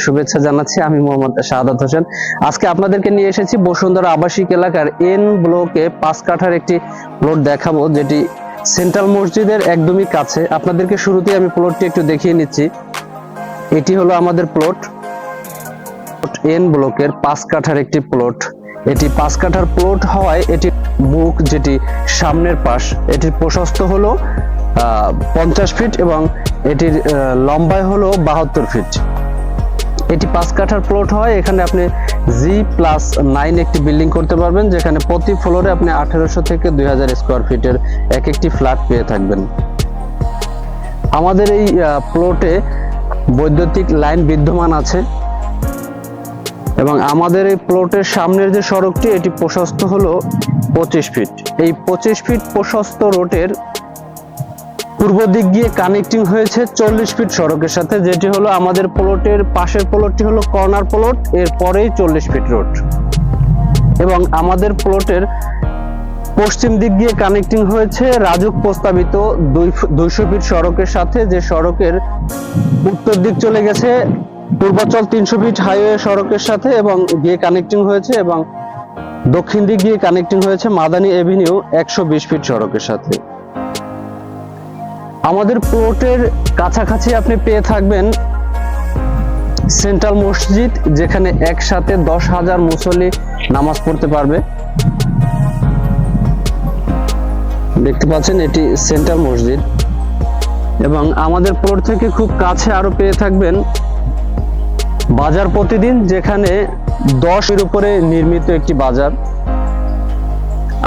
শুভেচ্ছা জানাচ্ছি। আমি মোহাম্মদ শাহাদাত হোসেন। আজকে আপনাদেরকে নিয়ে এসেছি বসুন্ধরা আবাসিক এলাকার এন ব্লকে 5 কাঠার একটি প্লট দেখাবো, যেটি সেন্ট্রাল মসজিদের একদমই কাছে। আপনাদেরকে শুরুতেই আমি প্লটটি একটু দেখিয়ে নিচ্ছি। এটি হলো আমাদের প্লট, এন ব্লকের 5 কাঠার একটি প্লট। এটি 5 কাঠার প্লট হওয়ায় এটি মুখ, যেটি সামনের পাশ, এটির প্রশস্ত হলো 50 ফিট এবং এটির লম্বায় হলো 72 ফিট। এটি 5 কাঠার প্লট হয়। এখানে আপনি G+9 একটি বিল্ডিং করতে পারবেন, যেখানে প্রতি ফ্লোরে আপনি 1800 থেকে 2000 স্কোয়ার ফিটের এক একটি ফ্ল্যাট পেয়ে থাকবেন। আমাদের এই প্লটে বৈদ্যুতিক লাইন বিদ্যমান আছে এবং আমাদের এই প্লটের সামনের যে সড়কটি, এটি প্রশস্ত হলো 25 ফিট। এই 25 ফিট প্রশস্ত রোডের পূর্ব দিক দিয়ে কানেক্টিং হয়েছে 40 ফিট সড়কের সাথে, যেটি হলো আমাদের প্লটের পাশের প্লটটি হলো কর্নার প্লট, এর পরেই 40 ফিট রোড। এবং আমাদের প্লটের পশ্চিম দিক দিয়ে কানেক্টিং হয়েছে রাজুক প্রস্তাবিত 200 ফিট সড়কের সাথে, যে সড়কের উত্তর দিক চলে গেছে পূর্বাচল 300 ফিট হাইওয়ে সড়কের সাথে এবং গিয়ে কানেক্টিং হয়েছে, এবং দক্ষিণ দিক দিয়ে কানেক্টিং হয়েছে মাদানী এভিনিউ 120 ফিট সড়কের সাথে। আমাদের প্লটের কাছাকাছি আপনি পেয়ে থাকবেন সেন্ট্রাল মসজিদ, যেখানে একসাথে 10,000 মুসল্লি নামাজ পড়তে পারবে। দেখতে পাচ্ছেন এটি সেন্ট্রাল মসজিদ। এবং আমাদের প্লট থেকে খুব কাছে আরো পেয়ে থাকবেন বাজার প্রতিদিন, যেখানে 10 উপরে নির্মিত একটি বাজার।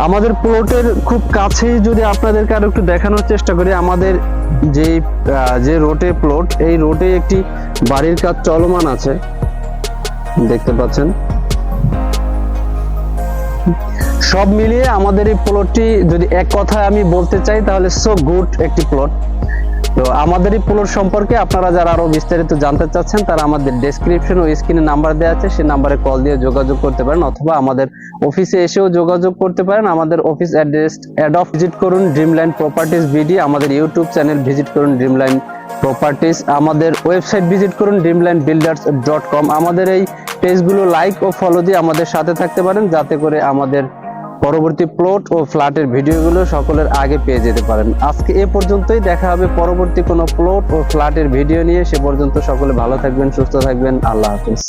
আমাদের প্লটের খুব কাছেই যদি আপনাদেরকে আরো একটু দেখানোর চেষ্টা করি, আমাদের যে রোডে প্লট, এই রোডে একটি বাড়ির কাজ চলমান আছে, দেখতে পাচ্ছেন। সব মিলিয়ে আমাদের এই প্লটটি যদি এক কথায় আমি বলতে চাই, তাহলে সো গুড একটি প্লট। তো আমাদের এই প্লট সম্পর্কে আপনারা যারা আরো বিস্তারিত জানতে চাচ্ছেন, তারা আমাদের ডেসক্রিপশন ও স্ক্রিনে নাম্বার দেওয়া আছে, সেই নাম্বারে কল দিয়ে যোগাযোগ করতে পারেন, অথবা আমাদের অফিসে এসেও যোগাযোগ করতে পারেন। আমাদের অফিস অ্যাড্রেস ভিজিট করুন ড্রিমলাইন প্রপার্টিজ বিডি, আমাদের ইউটিউব চ্যানেল ভিজিট করুন ড্রিমলাইন প্রপার্টিজ, আমাদের ওয়েবসাইট ভিজিট করুন dreamlinebuilders.com। আমাদের এই পেজগুলো লাইক ও ফলো দিয়ে আমাদের সাথে থাকতে পারেন, যাতে করে আমাদের পরবর্তী প্লট ও ফ্ল্যাটের ভিডিওগুলো সকলের আগে পেয়ে যেতে পারেন। আজকে এ পর্যন্তই, দেখা হবে পরবর্তী কোনো প্লট ও ফ্ল্যাটের ভিডিও নিয়ে। সে পর্যন্ত সকলে ভালো থাকবেন, সুস্থ থাকবেন। আল্লাহ হাফেজ।